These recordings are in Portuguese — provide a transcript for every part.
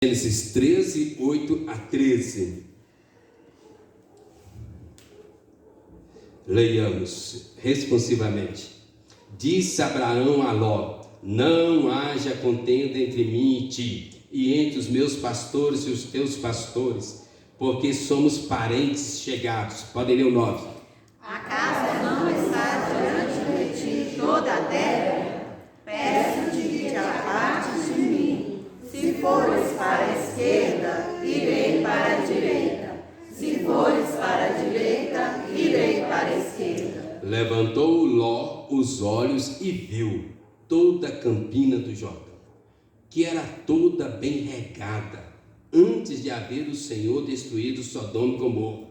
Gênesis 13, 8 a 13. Leiamos responsivamente. Disse Abraão a Ló: não haja contenda entre mim e ti, e entre os meus pastores e os teus pastores, porque somos parentes chegados. Podem ler o 9. Acaso não está diante de ti toda a terra? Peço-te que te apartes de mim. Se fores para a esquerda, irei para a direita. Se fores para a direita, irei para a esquerda. Levantou Ló os olhos e viu toda a campina do Jordão, que era toda bem regada, antes de haver o Senhor destruído Sodoma e Gomorra,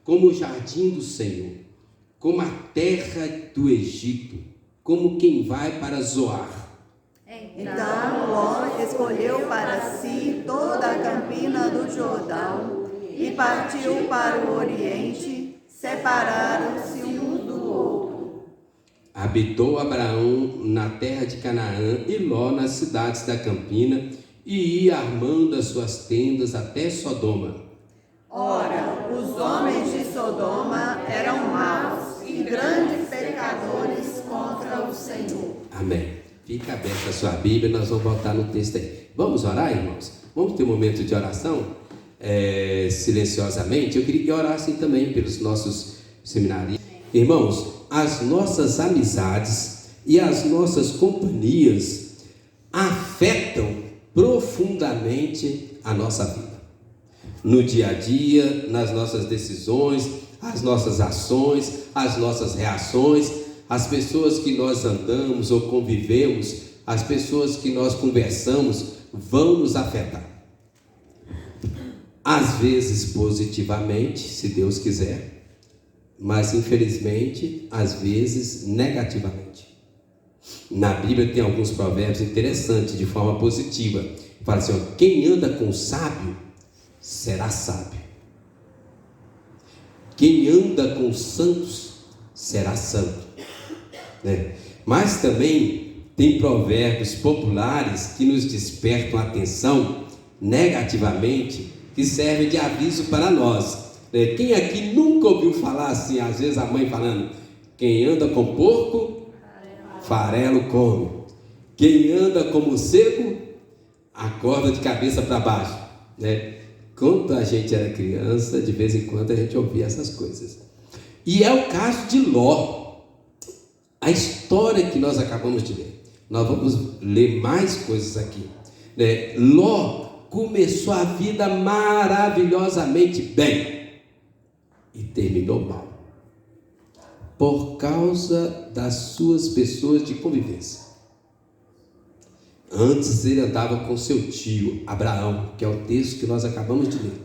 como o jardim do Senhor, como a terra do Egito, como quem vai para Zoar. Então Ló escolheu para si toda a campina do Jordão e partiu para o oriente. Separaram-se um do outro. Habitou Abraão na terra de Canaã e Ló nas cidades da campina, e ia armando as suas tendas até Sodoma. Ora, os homens de Sodoma eram maus e grandes pecadores contra o Senhor. Amém. Fica aberta a sua Bíblia, nós vamos voltar no texto aí. Vamos orar, irmãos? Vamos ter um momento de oração? Silenciosamente. Eu queria que orassem também pelos nossos seminários. Irmãos, as nossas amizades e as nossas companhias afetam profundamente a nossa vida. No dia a dia, nas nossas decisões, as nossas ações, as nossas reações, as pessoas que nós andamos ou convivemos, as pessoas que nós conversamos vão nos afetar. Às vezes positivamente, se Deus quiser, mas infelizmente, às vezes negativamente. Na Bíblia tem alguns provérbios interessantes de forma positiva. Fala assim: ó, quem anda com o sábio será sábio. Quem anda com os santos será santo. Mas também tem provérbios populares que nos despertam a atenção negativamente, que servem de aviso para nós. Quem aqui nunca ouviu falar assim, às vezes a mãe falando: quem anda com porco, farelo come. Quem anda como morcego, acorda de cabeça para baixo. Quando a gente era criança, de vez em quando a gente ouvia essas coisas. E é o caso de Ló. A história que nós acabamos de ler. Nós vamos ler mais coisas aqui. Ló começou a vida maravilhosamente bem e terminou mal, por causa das suas pessoas de convivência. Antes ele andava com seu tio Abraão, que é o texto que nós acabamos de ler,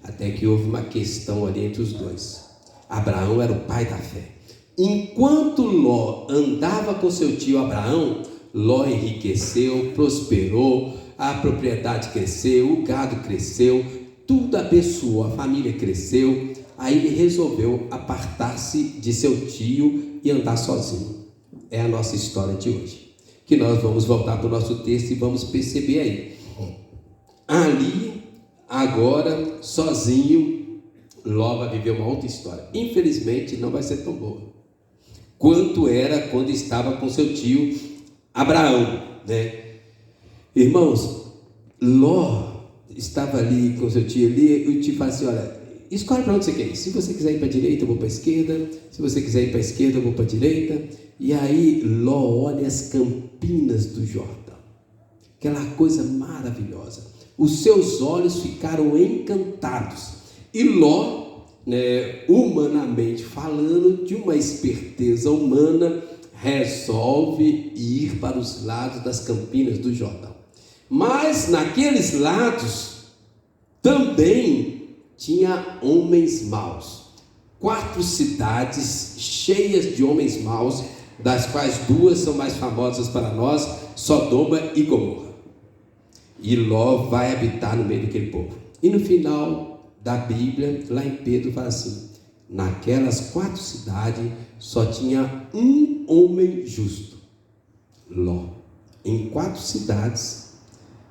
até que houve uma questão ali entre os dois. Abraão era o pai da fé. Enquanto Ló andava com seu tio Abraão, Ló enriqueceu, prosperou, a propriedade cresceu, o gado cresceu, tudo abençoou, a família cresceu. Aí ele resolveu apartar-se de seu tio e andar sozinho. É a nossa história de hoje, que nós vamos voltar para o nosso texto e vamos perceber aí. Ali, agora, sozinho, Ló vai viver uma outra história. Infelizmente não vai ser tão boa quanto era quando estava com seu tio Abraão, Irmãos, Ló estava ali com seu tio ali, e o tio fala assim: olha, escolhe para onde você quer ir. Se você quiser ir para a direita, eu vou para a esquerda. Se você quiser ir para a esquerda, eu vou para a direita. E aí Ló olha as campinas do Jordão, aquela coisa maravilhosa. Os seus olhos ficaram encantados. E Ló, humanamente falando, de uma esperteza humana, resolve ir para os lados das campinas do Jordão. Mas naqueles lados também tinha homens maus. 4 cidades cheias de homens maus, das quais 2 são mais famosas para nós: Sodoma e Gomorra. E Ló vai habitar no meio daquele povo. E no final da Bíblia, lá em Pedro, fala assim: naquelas 4 cidades só tinha um homem justo, Ló. Em 4 cidades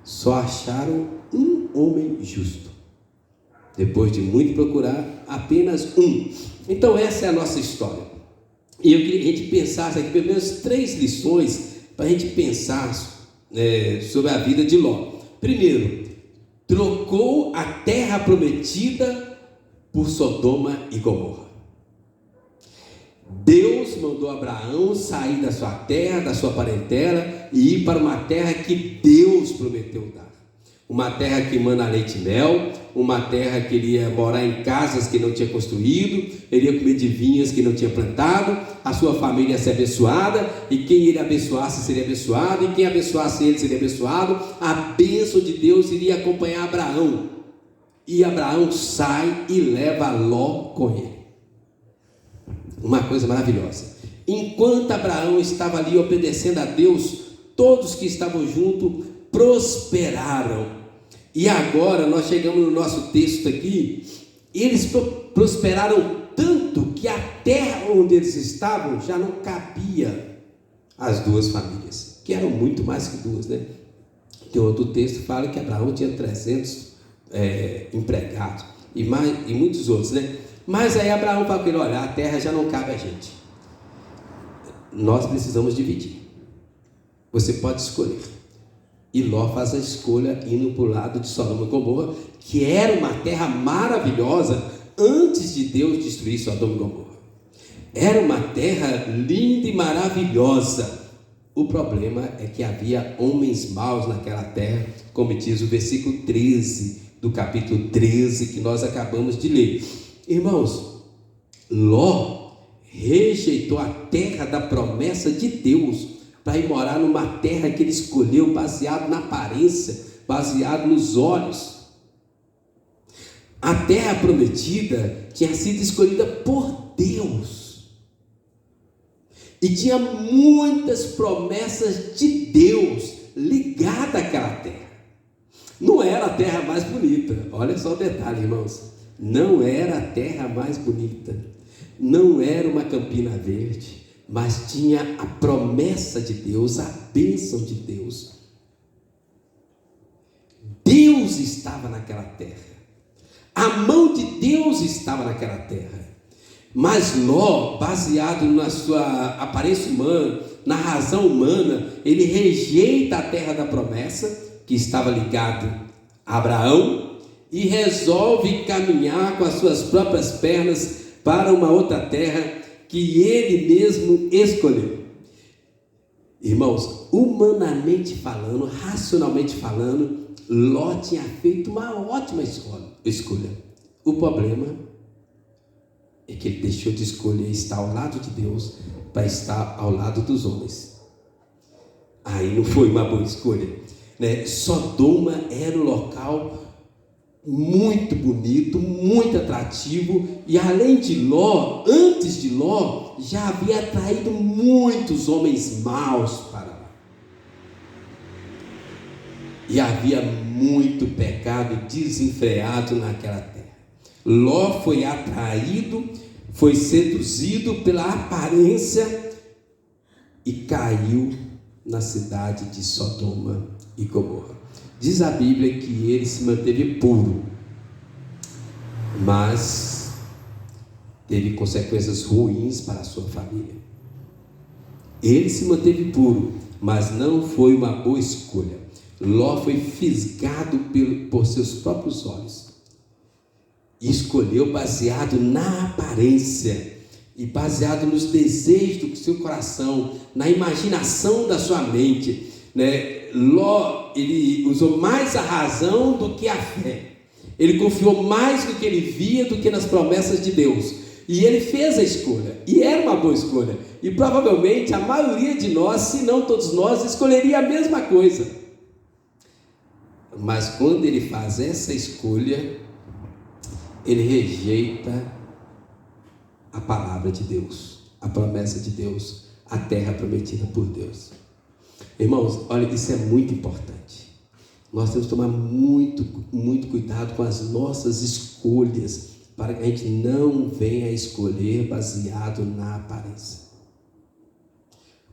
só acharam um homem justo. Depois de muito procurar, apenas um. Então essa é a nossa história. E eu queria que a gente pensasse aqui pelo menos 3 lições para a gente pensar sobre a vida de Ló. Primeiro, trocou a terra prometida por Sodoma e Gomorra. Deus mandou Abraão sair da sua terra, da sua parentela e ir para uma terra que Deus prometeu dar. Uma terra que emana leite e mel, uma terra que ele ia morar em casas que não tinha construído, ele ia comer de vinhas que não tinha plantado, a sua família ia ser abençoada, e quem ele abençoasse seria abençoado, e quem abençoasse ele seria abençoado. A bênção de Deus iria acompanhar Abraão, e Abraão sai e leva Ló com ele. Uma coisa maravilhosa. Enquanto Abraão estava ali obedecendo a Deus, todos que estavam junto prosperaram. E agora nós chegamos no nosso texto aqui. Eles prosperaram tanto que a terra onde eles estavam já não cabia as 2 famílias, que eram muito mais que 2, né? Tem outro texto que fala que Abraão tinha 300 empregados e muitos outros, né? Mas aí Abraão fala com ele: olha, a terra já não cabe a gente, nós precisamos dividir, você pode escolher. E Ló faz a escolha indo para o lado de Sodoma e Gomorra, que era uma terra maravilhosa antes de Deus destruir Sodoma e Gomorra. Era uma terra linda e maravilhosa. O problema é que havia homens maus naquela terra, como diz o versículo 13 do capítulo 13 que nós acabamos de ler. Irmãos, Ló rejeitou a terra da promessa de Deus para ir morar numa terra que ele escolheu baseado na aparência, baseado nos olhos. A terra prometida tinha sido escolhida por Deus e tinha muitas promessas de Deus ligadas àquela terra. Não era a terra mais bonita, olha só o detalhe, irmãos, não era a terra mais bonita, não era uma Campina Verde, mas tinha a promessa de Deus, a bênção de Deus. Deus estava naquela terra, a mão de Deus estava naquela terra. Mas Ló, baseado na sua aparência humana, na razão humana, ele rejeita a terra da promessa, que estava ligado a Abraão, e resolve caminhar com as suas próprias pernas para uma outra terra que ele mesmo escolheu. Irmãos, humanamente falando, racionalmente falando, Ló tinha feito uma ótima escolha. O problema é que ele deixou de escolher estar ao lado de Deus para estar ao lado dos homens. Aí não foi uma boa escolha, né? Sodoma era um local muito bonito, muito atrativo, e além de Ló, antes de Ló, já havia atraído muitos homens maus para lá. E havia muito pecado desenfreado naquela terra. Ló foi atraído, foi seduzido pela aparência e caiu na cidade de Sodoma e Gomorra. Diz a Bíblia que ele se manteve puro, mas teve consequências ruins para a sua família. Ele se manteve puro, mas não foi uma boa escolha. Ló foi fisgado por seus próprios olhos. Escolheu baseado na aparência e baseado nos desejos do seu coração, na imaginação da sua mente, né? Ló, ele usou mais a razão do que a fé. Ele confiou mais no que ele via do que nas promessas de Deus. E ele fez a escolha, e era uma boa escolha. E provavelmente a maioria de nós, se não todos nós, escolheria a mesma coisa. Mas quando ele faz essa escolha, ele rejeita a palavra de Deus, a promessa de Deus, a terra prometida por Deus. Irmãos, olha, isso é muito importante. Nós temos que tomar muito cuidado com as nossas escolhas, para que a gente não venha a escolher baseado na aparência,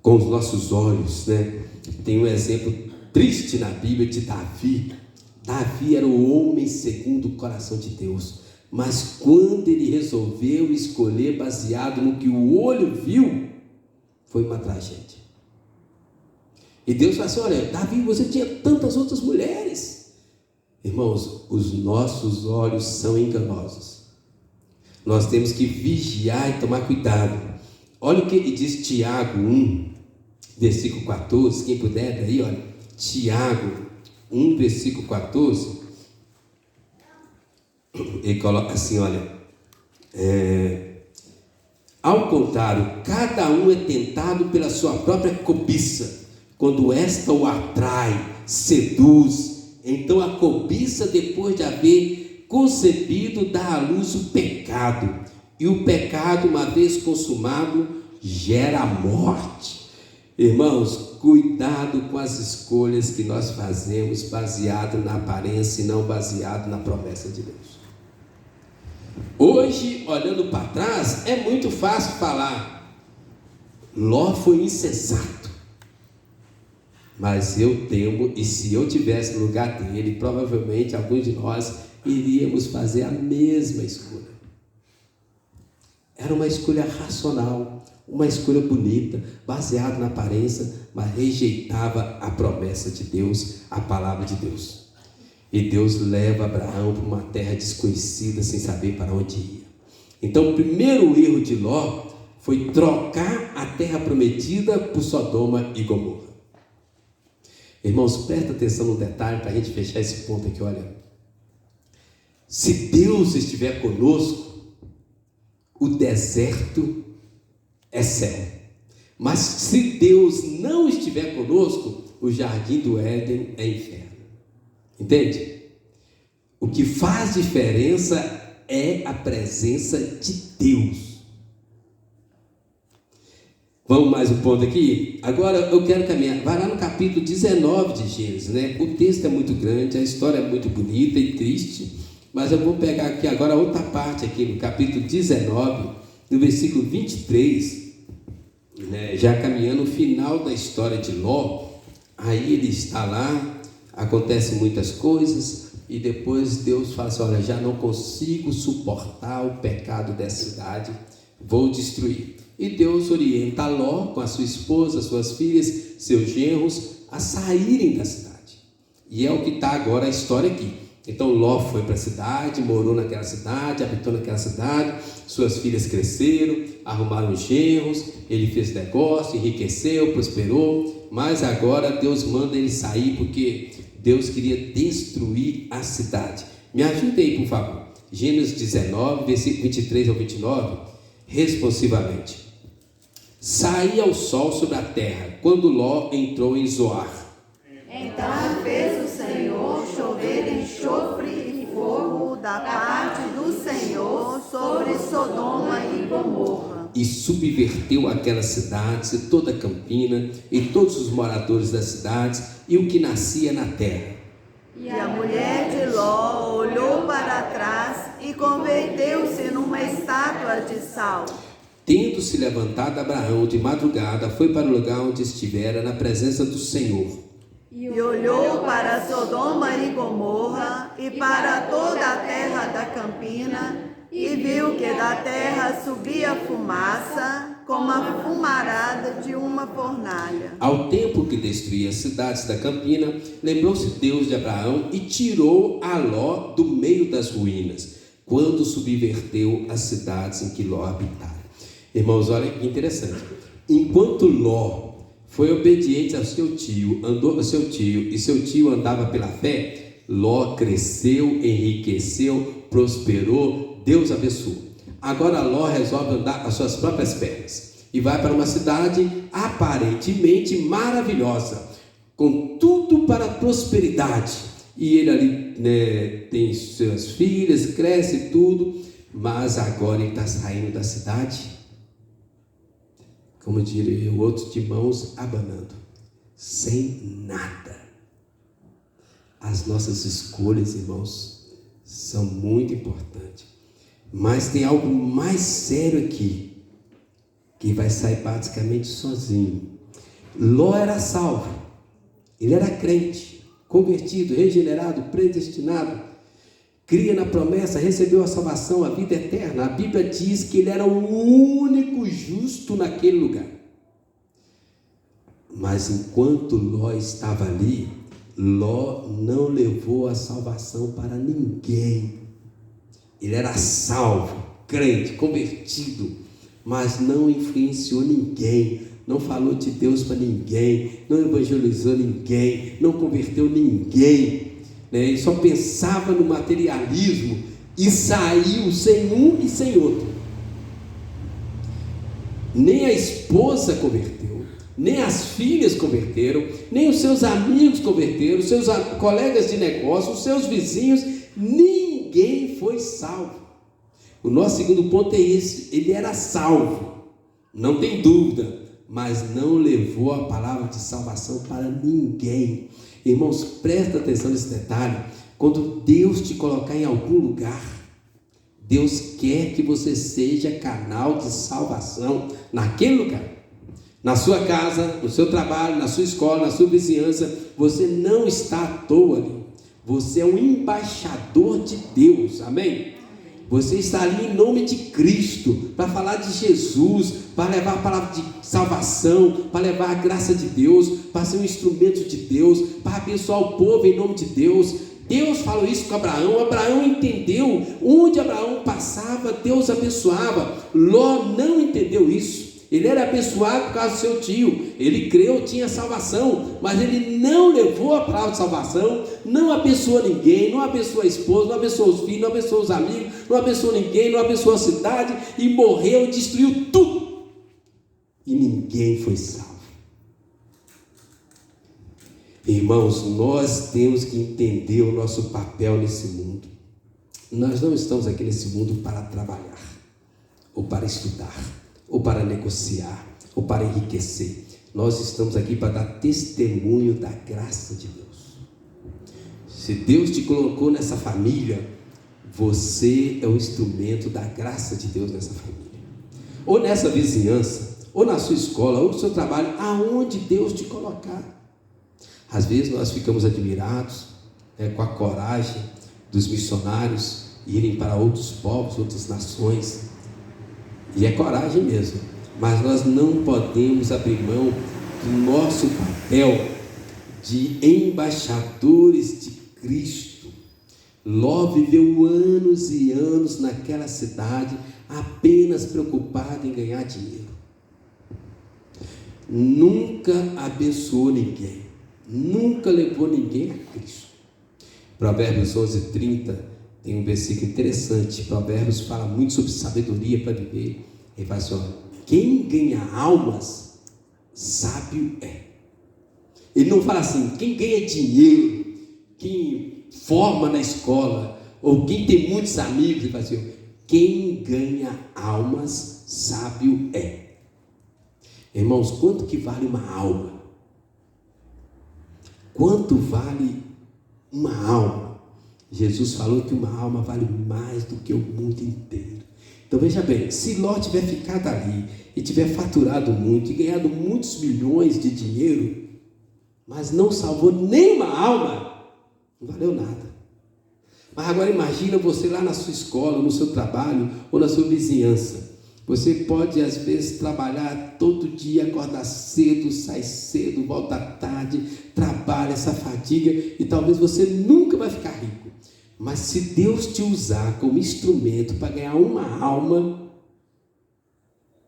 com os nossos olhos, né? Tem um exemplo triste na Bíblia de Davi. Davi era o homem segundo o coração de Deus, mas quando ele resolveu escolher baseado no que o olho viu, foi uma tragédia. E Deus falou assim: olha, Davi, você tinha tantas outras mulheres. Irmãos, os nossos olhos são enganosos. Nós temos que vigiar e tomar cuidado. Olha o que diz Tiago 1, versículo 14, quem puder daí, olha, Tiago 1, versículo 14, ele coloca assim, olha, ao contrário, cada um é tentado pela sua própria cobiça, quando esta o atrai, seduz, então a cobiça, depois de haver concebido, dá à luz o pecado, e o pecado, uma vez consumado, gera a morte. Irmãos, cuidado com as escolhas que nós fazemos baseado na aparência e não baseado na promessa de Deus. Hoje, olhando para trás, é muito fácil falar: Ló foi insensato. Mas eu temo, e se eu tivesse no lugar dele, provavelmente alguns de nós iríamos fazer a mesma escolha. Era uma escolha racional, uma escolha bonita, baseada na aparência, mas rejeitava a promessa de Deus, a palavra de Deus. E Deus leva Abraão para uma terra desconhecida, sem saber para onde ia. Então o primeiro erro de Ló foi trocar a terra prometida por Sodoma e Gomorra. Irmãos, presta atenção no detalhe para a gente fechar esse ponto aqui, olha. Se Deus estiver conosco, o deserto é céu. Mas se Deus não estiver conosco, o jardim do Éden é inferno. Entende? O que faz diferença é a presença de Deus. Vamos mais um ponto aqui? Agora eu quero caminhar. Vai lá no capítulo 19 de Gênesis, né? O texto é muito grande, a história é muito bonita e triste, mas eu vou pegar aqui agora outra parte aqui no capítulo 19, no versículo 23, né? Já caminhando o final da história de Ló. Aí ele está lá, acontecem muitas coisas, e depois Deus fala assim: olha, já não consigo suportar o pecado dessa cidade, vou destruir. E Deus orienta Ló com a sua esposa, suas filhas, seus genros, a saírem da cidade. E é o que está agora a história aqui. Então Ló foi para a cidade, morou naquela cidade, habitou naquela cidade, suas filhas cresceram, arrumaram genros, ele fez negócio, enriqueceu, prosperou, mas agora Deus manda ele sair porque Deus queria destruir a cidade. Me ajude aí, por favor. Gênesis 19, versículo 23 ao 29, responsivamente. Saía o sol sobre a terra, quando Ló entrou em Zoar. Então fez o Senhor chover enxofre e fogo da parte do Senhor sobre Sodoma e Gomorra. E subverteu aquelas cidades e toda a campina e todos os moradores das cidades e o que nascia na terra. E a mulher de Ló olhou para trás e converteu-se numa estátua de sal. Tendo-se levantado Abraão de madrugada, foi para o lugar onde estivera na presença do Senhor. E olhou para Sodoma e Gomorra e para toda a terra da campina, e viu que da terra subia fumaça, como a fumarada de uma fornalha. Ao tempo que destruía as cidades da campina, lembrou-se Deus de Abraão e tirou a Ló do meio das ruínas, quando subverteu as cidades em que Ló habitara. Irmãos, olha que interessante. Enquanto Ló foi obediente ao seu tio, andou com seu tio, e seu tio andava pela fé, Ló cresceu, enriqueceu, prosperou, Deus abençoou. Agora Ló resolve andar com as suas próprias pernas e vai para uma cidade aparentemente maravilhosa, com tudo para a prosperidade. E ele ali, né, tem suas filhas, cresce tudo, mas agora ele está saindo da cidade, como diria o outro, de mãos abanando, sem nada. As nossas escolhas, irmãos, são muito importantes, mas tem algo mais sério aqui, que vai sair praticamente sozinho. Ló era salvo, ele era crente, convertido, regenerado, predestinado, cria na promessa, recebeu a salvação, a vida eterna. A Bíblia diz que ele era o único justo naquele lugar. Mas enquanto Ló estava ali, Ló não levou a salvação para ninguém. Ele era salvo, crente, convertido, mas não influenciou ninguém, não falou de Deus para ninguém, não evangelizou ninguém, não converteu ninguém, né? Ele só pensava no materialismo e saiu sem um e sem outro. Nem a esposa converteu, nem as filhas converteram, nem os seus amigos converteram, os seus colegas de negócio, os seus vizinhos, ninguém foi salvo. O nosso segundo ponto é esse: ele era salvo, não tem dúvida, mas não levou a palavra de salvação para ninguém. Irmãos, presta atenção nesse detalhe. Quando Deus te colocar em algum lugar, Deus quer que você seja canal de salvação naquele lugar. Na sua casa, no seu trabalho, na sua escola, na sua vizinhança, você não está à toa ali. Você é um embaixador de Deus, amém? Você está ali em nome de Cristo, para falar de Jesus, para levar a palavra de salvação, para levar a graça de Deus, para ser um instrumento de Deus, para abençoar o povo em nome de Deus. Deus falou isso com Abraão, Abraão entendeu, onde Abraão passava, Deus abençoava. Ló não entendeu isso. Ele era abençoado por causa do seu tio, ele creu, tinha salvação, mas ele não levou a palavra de salvação, não abençoou ninguém, não abençoou a esposa, não abençoou os filhos, não abençoou os amigos, não abençoou ninguém, não abençoou a cidade, e morreu e destruiu tudo, e ninguém foi salvo. Irmãos, nós temos que entender o nosso papel nesse mundo. Nós não estamos aqui nesse mundo para trabalhar, ou para estudar, ou para negociar, ou para enriquecer. Nós estamos aqui para dar testemunho da graça de Deus. Se Deus te colocou nessa família, você é o instrumento da graça de Deus nessa família, ou nessa vizinhança, ou na sua escola, ou no seu trabalho, aonde Deus te colocar. Às vezes nós ficamos admirados com a coragem dos missionários irem para outros povos, outras nações. E é coragem mesmo, mas nós não podemos abrir mão do nosso papel de embaixadores de Cristo. Ló viveu anos e anos naquela cidade, apenas preocupado em ganhar dinheiro. Nunca abençoou ninguém, nunca levou ninguém a Cristo. Provérbios 11:30 tem um versículo interessante. Provérbios fala muito sobre sabedoria para viver. Ele fala assim: olha, quem ganha almas, sábio é. Ele não fala assim, quem ganha dinheiro, quem forma na escola, ou quem tem muitos amigos. Ele fala assim: quem ganha almas, sábio é. Irmãos, quanto que vale uma alma? Quanto vale uma alma? Jesus falou que uma alma vale mais do que o mundo inteiro. Então veja bem, se Ló tiver ficado ali e tiver faturado muito e ganhado muitos milhões de dinheiro, mas não salvou nenhuma alma, não valeu nada. Mas agora imagina você lá na sua escola, no seu trabalho ou na sua vizinhança. Você pode às vezes trabalhar todo dia, acordar cedo, sai cedo, volta tarde, trabalha essa fadiga, e talvez você nunca vai ficar rico. Mas se Deus te usar como instrumento para ganhar uma alma,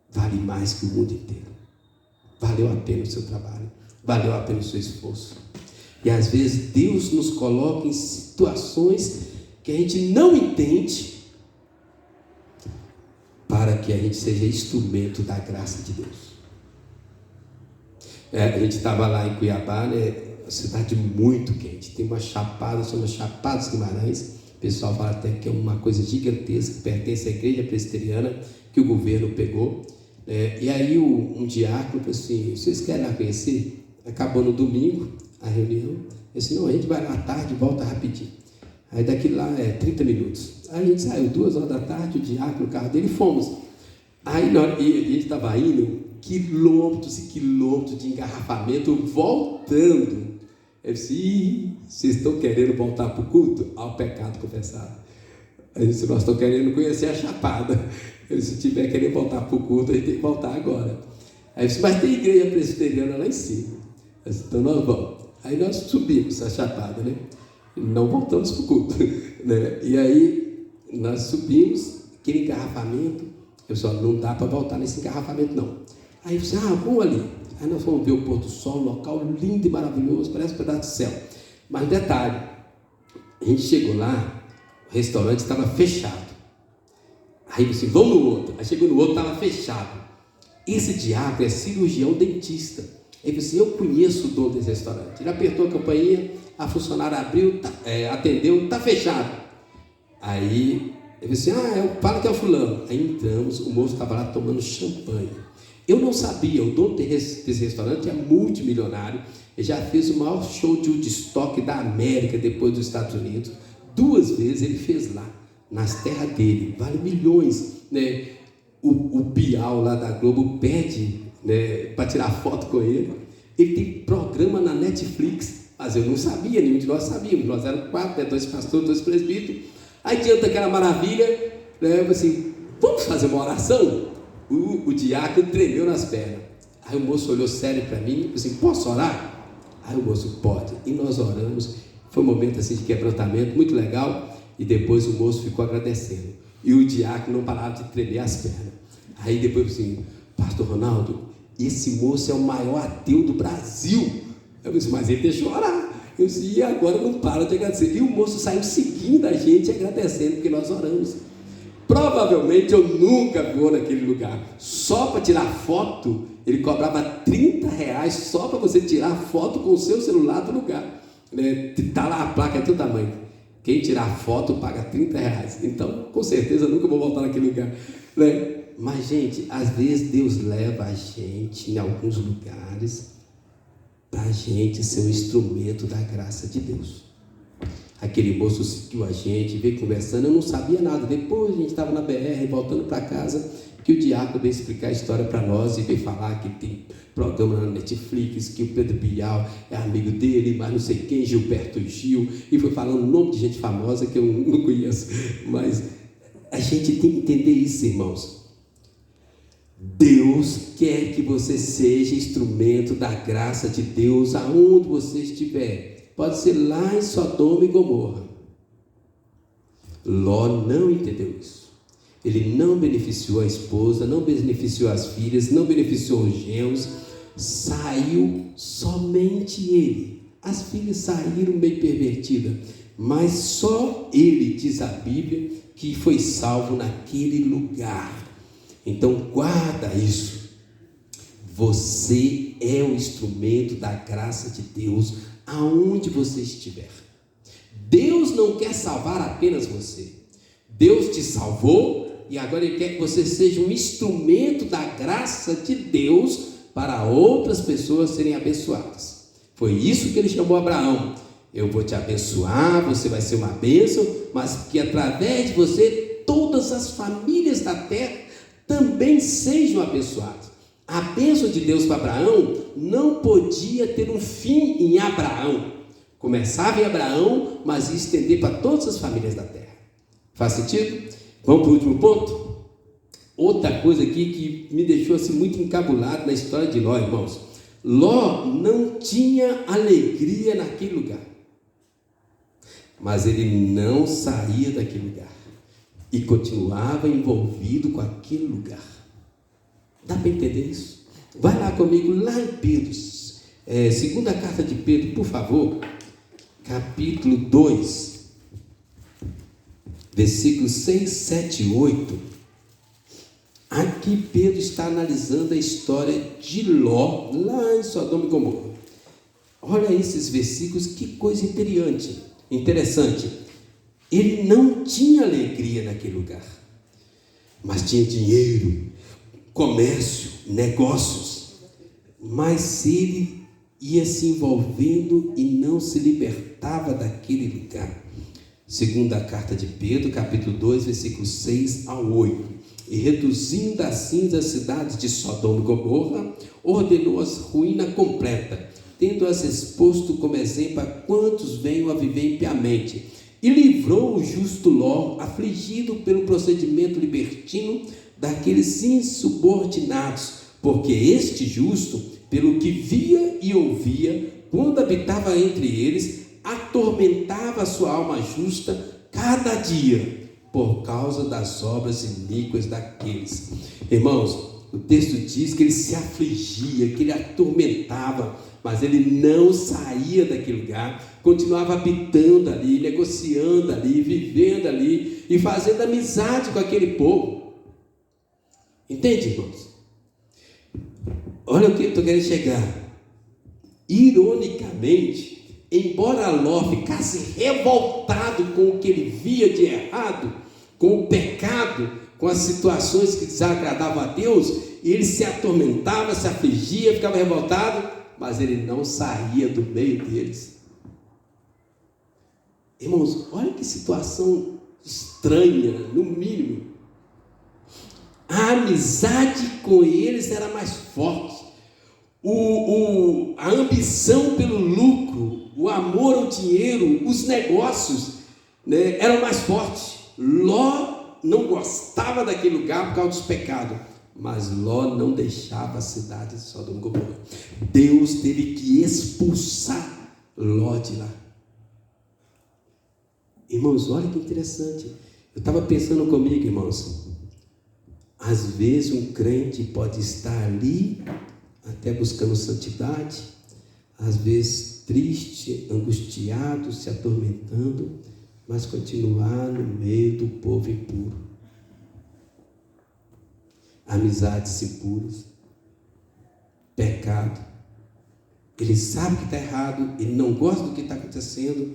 vale mais que o mundo inteiro. Valeu a pena o seu trabalho, valeu a pena o seu esforço. E às vezes Deus nos coloca em situações que a gente não entende, para que a gente seja instrumento da graça de Deus. A gente estava lá em Cuiabá, né? Cidade muito quente, tem uma chapada, chama Chapada dos Guimarães. O pessoal fala até que é uma coisa gigantesca, que pertence à igreja presbiteriana, que o governo pegou. E aí um diácono falou assim: vocês querem lá conhecer? Acabou no domingo a reunião. Ele disse: não, a gente vai lá à tarde e volta rapidinho. Aí daqui lá 30 minutos. Aí a gente saiu 2 horas da tarde, o diácono, o carro dele, e fomos. Aí a gente estava indo quilômetros e quilômetros de engarrafamento, voltando. Ele disse: vocês estão querendo voltar para o culto? Ao pecado confessado. Ele disse: nós estamos querendo conhecer a Chapada. Ele disse: se tiver querendo voltar para o culto, a gente tem que voltar agora. Aí eu disse: mas tem igreja presbiteriana lá em cima. Eu disse: então nós vamos. Aí nós subimos a Chapada, né? Não voltamos para o culto, né? E aí nós subimos, aquele engarrafamento. Eu disse: não dá para voltar nesse engarrafamento não. Aí eu disse: vamos ali. Aí nós fomos ver o pôr do sol, um local lindo e maravilhoso, parece um pedaço de céu. Mas detalhe, a gente chegou lá, o restaurante estava fechado. Aí eu disse: vamos no outro. Aí chegou no outro, estava fechado. Esse diácono é cirurgião dentista. Ele disse: eu conheço o dono desse restaurante. Ele apertou a campainha, a funcionária abriu, atendeu, está fechado. Aí ele disse: fala que é o fulano. Aí entramos, o moço estava lá tomando champanhe. Eu não sabia, o dono desse restaurante é multimilionário. Ele já fez o maior show de Woodstock da América, depois dos Estados Unidos. 2 vezes ele fez lá, nas terras dele, vale milhões, né? O Bial lá da Globo pede, né, para tirar foto com ele. Ele tem programa na Netflix, mas eu não sabia, nenhum de nós sabíamos. Nós éramos 4, né, 2 pastores, 2 presbíteros. Aí diante daquela maravilha, né, eu assim: vamos fazer uma oração? O diácono tremeu nas pernas. Aí o moço olhou sério para mim e disse: assim: posso orar? Aí o moço: pode. E nós oramos. Foi um momento assim de quebrantamento muito legal. E depois o moço ficou agradecendo. E o diácono não parava de tremer as pernas. Aí depois assim: pastor Ronaldo, esse moço é o maior ateu do Brasil. Eu disse: mas ele deixou orar. Eu disse: e agora não para de agradecer. E o moço saiu seguindo a gente, agradecendo, porque nós oramos. Provavelmente eu nunca vou naquele lugar. Só para tirar foto, ele cobrava R$30 só para você tirar foto com o seu celular do lugar. Está lá a placa, é do tamanho. Quem tirar foto paga R$30. Então, com certeza, eu nunca vou voltar naquele lugar. Mas, gente, às vezes Deus leva a gente em alguns lugares para a gente ser um instrumento da graça de Deus. Aquele moço seguiu a gente, veio conversando, eu não sabia nada. Depois a gente estava na BR, voltando para casa, que o diácono veio explicar a história para nós e veio falar que tem programa na Netflix, que o Pedro Bial é amigo dele, mas não sei quem, Gilberto Gil, e foi falando um nome de gente famosa que eu não conheço. Mas a gente tem que entender isso, irmãos. Deus quer que você seja instrumento da graça de Deus aonde você estiver. Pode ser lá em Sodoma e Gomorra. Ló não entendeu isso. Ele não beneficiou a esposa, não beneficiou as filhas, não beneficiou os genros. Saiu somente ele. As filhas saíram meio pervertidas, mas só ele, diz a Bíblia, que foi salvo naquele lugar. Então guarda isso. Você é o instrumento da graça de Deus aonde você estiver. Deus não quer salvar apenas você. Deus te salvou e agora Ele quer que você seja um instrumento da graça de Deus para outras pessoas serem abençoadas. Foi isso que Ele chamou Abraão. Eu vou te abençoar, você vai ser uma bênção, mas que através de você todas as famílias da terra também sejam abençoadas. A bênção de Deus para Abraão não podia ter um fim em Abraão. Começava em Abraão, mas ia estender para todas as famílias da terra. Faz sentido? Vamos para o último ponto? Outra coisa aqui que me deixou assim muito encabulado na história de Ló, irmãos. Ló não tinha alegria naquele lugar. Mas ele não saía daquele lugar. E continuava envolvido com aquele lugar. Dá para entender isso? Vai lá comigo, lá em Pedro, segunda carta de Pedro, por favor, capítulo 2, versículos 6, 7 e 8. Aqui Pedro está analisando a história de Ló, lá em Sodoma e Gomorra. Olha esses versículos, que coisa interessante. Ele não tinha alegria naquele lugar, mas tinha dinheiro, comércio, negócios, mas ele ia se envolvendo e não se libertava daquele lugar. Segunda carta de Pedro, capítulo 2, versículos 6 a 8. E reduzindo assim as cidades de Sodoma e Gomorra, ordenou a ruína completa, tendo-as exposto como exemplo a quantos venham a viver impiamente. E livrou o justo Ló, afligido pelo procedimento libertino daqueles insubordinados, porque este justo, pelo que via e ouvia, quando habitava entre eles, atormentava a sua alma justa cada dia, por causa das obras iníquas daqueles. Irmãos, o texto diz que ele se afligia, que ele atormentava, mas ele não saía daquele lugar, continuava habitando ali, negociando ali, vivendo ali e fazendo amizade com aquele povo. Entende, irmãos? Olha o que eu estou querendo chegar. Ironicamente, embora Ló ficasse revoltado com o que ele via de errado, com o pecado, com as situações que desagradavam a Deus, ele se atormentava, se afligia, ficava revoltado, mas ele não saía do meio deles. Irmãos, olha que situação estranha, no mínimo. A amizade com eles era mais forte. A ambição pelo lucro, o amor ao dinheiro, os negócios, né, eram mais fortes. Ló não gostava daquele lugar por causa dos pecados, mas Ló não deixava a cidade de Sodoma e Gomorra. Deus teve que expulsar Ló de lá. Irmãos, olha que interessante. Eu estava pensando comigo, irmãos. Às vezes um crente pode estar ali, até buscando santidade, às vezes triste, angustiado, se atormentando, mas continuar no meio do povo impuro. Amizades impuras, pecado. Ele sabe que está errado, ele não gosta do que está acontecendo,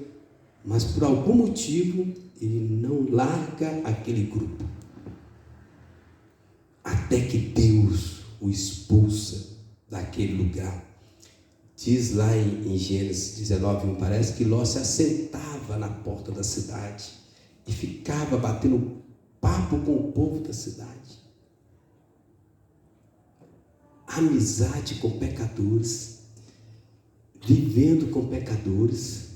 mas por algum motivo ele não larga aquele grupo. Até que Deus o expulsa daquele lugar. Diz lá em Gênesis 19:1, parece que Ló se assentava na porta da cidade e ficava batendo papo com o povo da cidade. Amizade com pecadores, vivendo com pecadores,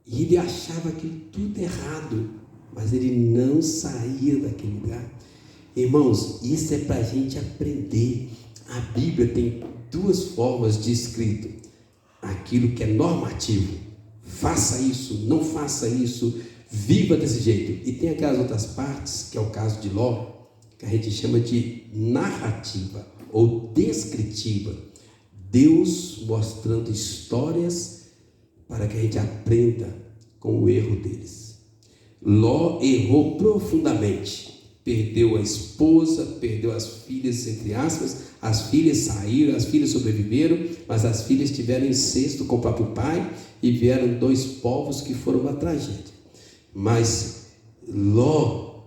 e ele achava aquilo tudo errado, mas ele não saía daquele lugar. Irmãos, isso é para a gente aprender. A Bíblia tem duas formas de escrito: aquilo que é normativo, faça isso, não faça isso, viva desse jeito, e tem aquelas outras partes, que é o caso de Ló, que a gente chama de narrativa ou descritiva. Deus mostrando histórias para que a gente aprenda com o erro deles. Ló errou profundamente, perdeu a esposa, perdeu as filhas, entre aspas. As filhas saíram, as filhas sobreviveram, mas as filhas tiveram incesto com o próprio pai e vieram 2 povos que foram uma tragédia. Mas Ló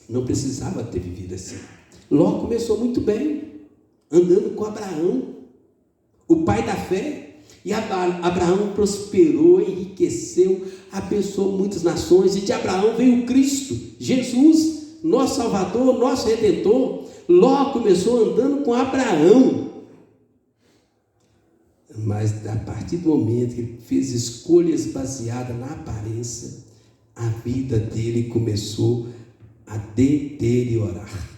não precisava ter vivido assim. Ló começou muito bem, andando com Abraão, o pai da fé, e Abraão prosperou, enriqueceu, abençoou muitas nações, e de Abraão veio Cristo, Jesus, nosso Salvador, nosso Redentor. Ló começou andando com Abraão, mas a partir do momento que ele fez escolhas baseadas na aparência, a vida dele começou a deteriorar.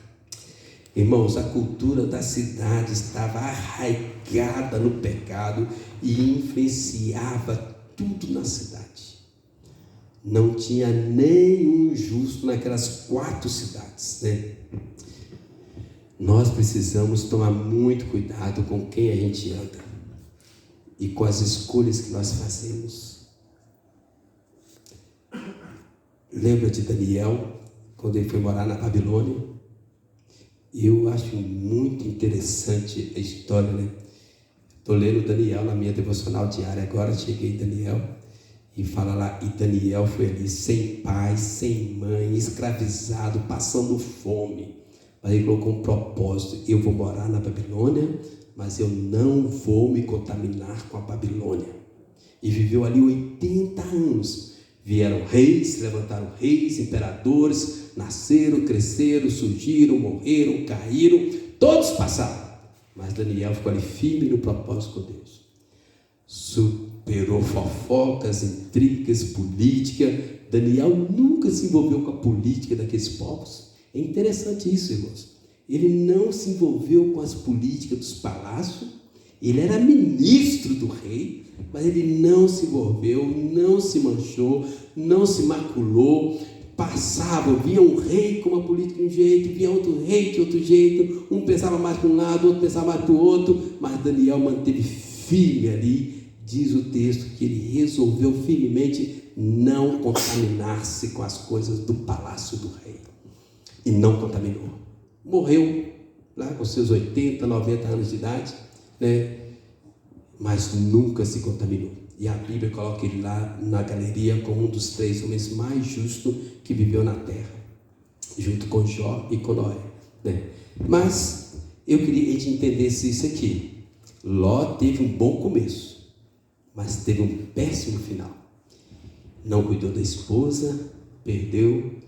Irmãos, a cultura da cidade estava arraigada no pecado e influenciava tudo na cidade. Não tinha nenhum justo naquelas 4 cidades, né? Nós precisamos tomar muito cuidado com quem a gente anda e com as escolhas que nós fazemos. Lembra de Daniel, quando ele foi morar na Babilônia? Eu acho muito interessante a história, né? Estou lendo Daniel na minha devocional diária, agora cheguei em Daniel, e fala lá, e Daniel foi ali sem pai, sem mãe, escravizado, passando fome. Mas ele colocou um propósito: eu vou morar na Babilônia, mas eu não vou me contaminar com a Babilônia. E viveu ali 80 anos. Vieram reis, levantaram reis, imperadores, nasceram, cresceram, surgiram, morreram, caíram, todos passaram. Mas Daniel ficou ali firme no propósito com Deus. superou fofocas, intrigas, política. Daniel nunca se envolveu com a política daqueles povos. É interessante isso, irmãos. Ele não se envolveu com as políticas dos palácios. Ele era ministro do rei, mas ele não se envolveu, não se manchou, não se maculou. Passava, via um rei com uma política de um jeito, via outro rei de outro jeito. Um pensava mais para um lado, outro pensava mais para o outro. Mas Daniel manteve firme ali. Diz o texto que ele resolveu firmemente não contaminar-se com as coisas do palácio do rei. E não contaminou. Morreu lá com seus 80, 90 anos de idade, né? Mas nunca se contaminou. E a Bíblia coloca ele lá na galeria como um dos 3 homens mais justos que viveu na terra, junto com Jó e com Noé, né? Mas eu queria que a gente entendesse isso aqui. Ló teve um bom começo, mas teve um péssimo final. Não cuidou da esposa, perdeu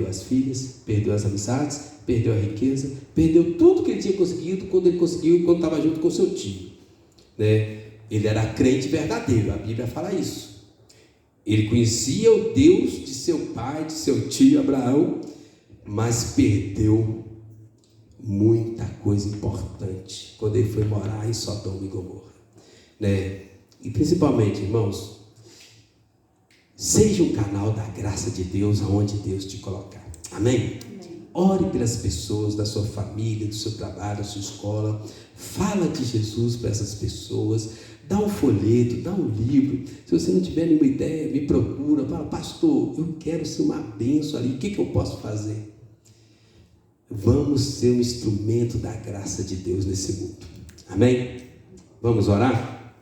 as filhas, perdeu as amizades, perdeu a riqueza, perdeu tudo que ele tinha conseguido quando estava junto com seu tio, né? Ele era crente verdadeiro, a Bíblia fala isso. Ele conhecia o Deus de seu pai, de seu tio Abraão, mas perdeu muita coisa importante quando ele foi morar em Sodoma e Gomorra, né? E principalmente, irmãos, seja um canal da graça de Deus aonde Deus te colocar. Amém? Ore pelas pessoas da sua família, do seu trabalho, da sua escola. Fala de Jesus para essas pessoas. Dá um folheto, dá um livro. Se você não tiver nenhuma ideia, me procura. Fala, pastor, eu quero ser uma bênção ali. O que eu posso fazer? Vamos ser um instrumento da graça de Deus nesse mundo. Amém? Vamos orar?